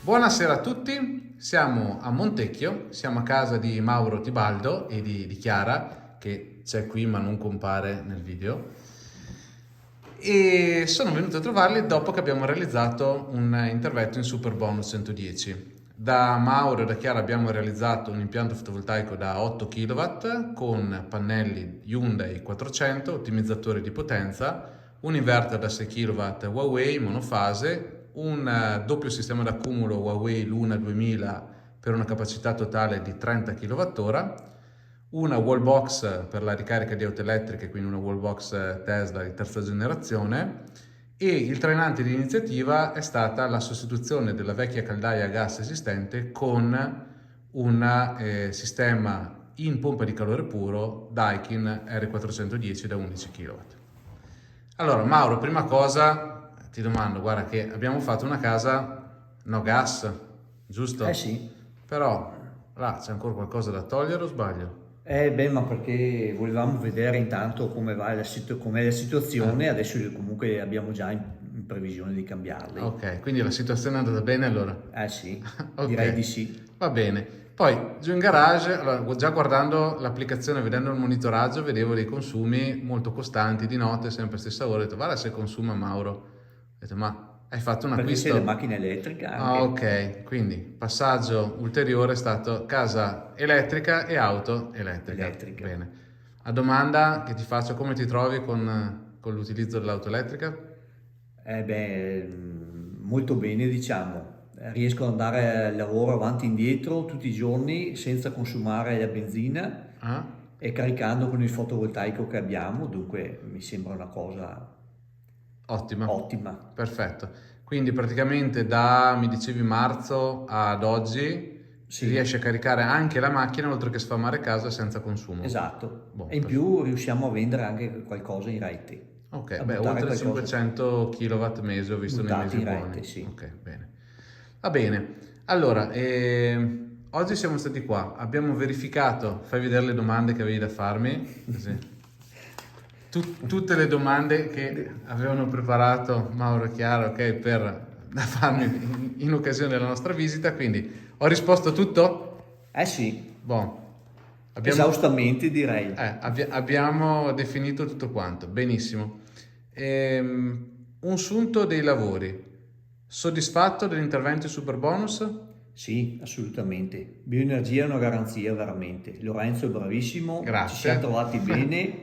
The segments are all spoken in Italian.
Buonasera a tutti, siamo a Montecchio, siamo a casa di Mauro Tibaldo e di Chiara, che c'è qui ma non compare nel video, e sono venuto a trovarli dopo che abbiamo realizzato un intervento in Superbonus 110. Da Mauro e da Chiara abbiamo realizzato un impianto fotovoltaico da 8 kW con pannelli Hyundai 400, ottimizzatore di potenza, un inverter da 6 kW Huawei monofase, un doppio sistema d'accumulo Huawei Luna 2000 per una capacità totale di 30 kWh, una wallbox per la ricarica di auto elettriche, quindi una wallbox Tesla di terza generazione, e il trainante di iniziativa è stata la sostituzione della vecchia caldaia a gas esistente con un sistema in pompa di calore puro Daikin R410 da 11 kW. Allora Mauro, prima cosa ti domando, guarda che abbiamo fatto una casa no gas, giusto? Sì. Però là c'è ancora qualcosa da togliere o sbaglio? Ma perché volevamo vedere intanto come va com'è la situazione, adesso comunque abbiamo già in previsione di cambiarli. Ok, quindi la situazione è andata bene allora? Sì, Ok. direi di sì. Va bene. Poi giù in garage, allora, già guardando l'applicazione, vedendo il monitoraggio, vedevo dei consumi molto costanti di notte, sempre stessa ora. Ho detto, guarda se consuma Mauro. Ho detto, ma hai fatto un Perché acquisto? c'è la macchina elettrica anche. Ok, quindi passaggio ulteriore è stato casa elettrica e auto elettrica. Elettrica. Bene. A domanda che ti faccio, come ti trovi con l'utilizzo dell'auto elettrica? Molto bene, diciamo. Riesco ad andare al lavoro avanti e indietro tutti i giorni senza consumare la benzina Ah? e caricando con il fotovoltaico che abbiamo, dunque mi sembra una cosa ottima. Perfetto. Quindi praticamente mi dicevi marzo ad oggi, Sì. riesci a caricare anche la macchina oltre che sfamare casa senza consumo. Esatto, Boh, e in più riusciamo a vendere anche qualcosa in rete. Ok, A beh, buttare oltre qualcosa 500 kW mese ho visto nei buttati mesi in buoni. rete, sì. Ok, bene. Va bene. Allora, oggi siamo stati qua, abbiamo verificato, fai vedere le domande che avevi da farmi, così. Tutte le domande che avevano preparato Mauro e Chiara, ok, da farmi in occasione della nostra visita, quindi ho risposto tutto? Sì, Buon. esaustamente direi. Abbiamo definito tutto quanto, benissimo. Un sunto dei lavori. Soddisfatto dell'intervento in Superbonus? Sì, assolutamente. Bioenergia è una garanzia veramente. Lorenzo è bravissimo, Grazie. ci siamo trovati bene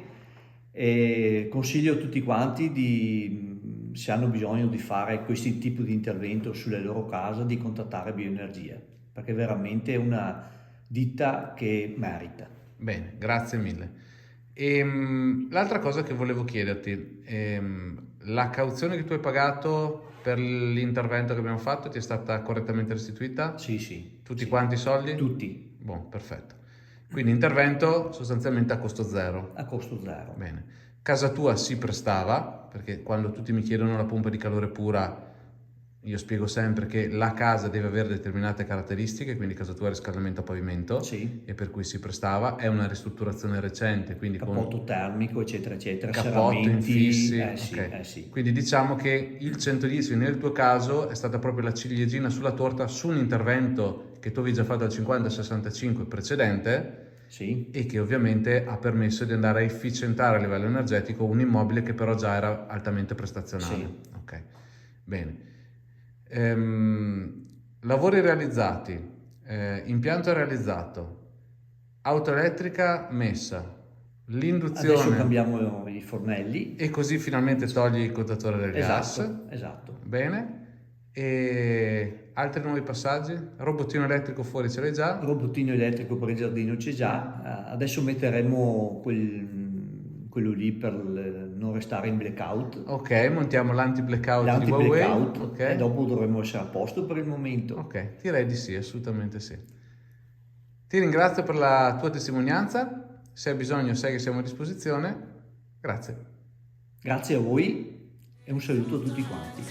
e consiglio a tutti quanti se hanno bisogno di fare questo tipo di intervento sulle loro case, di contattare Bioenergia, perché è veramente una ditta che merita. Bene, grazie mille. L'altra cosa che volevo chiederti, la cauzione che tu hai pagato per l'intervento che abbiamo fatto ti è stata correttamente restituita? Sì. Tutti Sì. quanti i soldi? Tutti. Buon, perfetto. Quindi intervento sostanzialmente a costo zero. A costo zero. Bene. Casa tua si prestava, perché quando tutti mi chiedono la pompa di calore pura, io spiego sempre che la casa deve avere determinate caratteristiche, quindi casa tua è riscaldamento a pavimento, Sì. e per cui si prestava, è una ristrutturazione recente, quindi Cappotto termico, eccetera, eccetera. cappotto, infissi. Sì, Ok. sì. Quindi diciamo che il 110 nel tuo caso è stata proprio la ciliegina sulla torta su un intervento che tu avevi già fatto al 50-65 precedente, Sì. e che ovviamente ha permesso di andare a efficientare a livello energetico un immobile che però già era altamente prestazionale. Sì. Ok, bene. Lavori realizzati, impianto realizzato, auto elettrica messa, l'induzione. Adesso cambiamo i fornelli. E così finalmente togli il contatore del gas. Esatto. Bene. E altri nuovi passaggi? Robottino elettrico fuori ce l'hai già? Robottino elettrico per il giardino c'è già. Adesso metteremo quello lì per non restare in blackout. Ok, montiamo l'anti-blackout di Huawei. L'anti-blackout, Okay. e dopo dovremo essere a posto per il momento. Ok, direi di sì, assolutamente sì. Ti ringrazio per la tua testimonianza, se hai bisogno sai che siamo a disposizione. Grazie. Grazie a voi e un saluto a tutti quanti.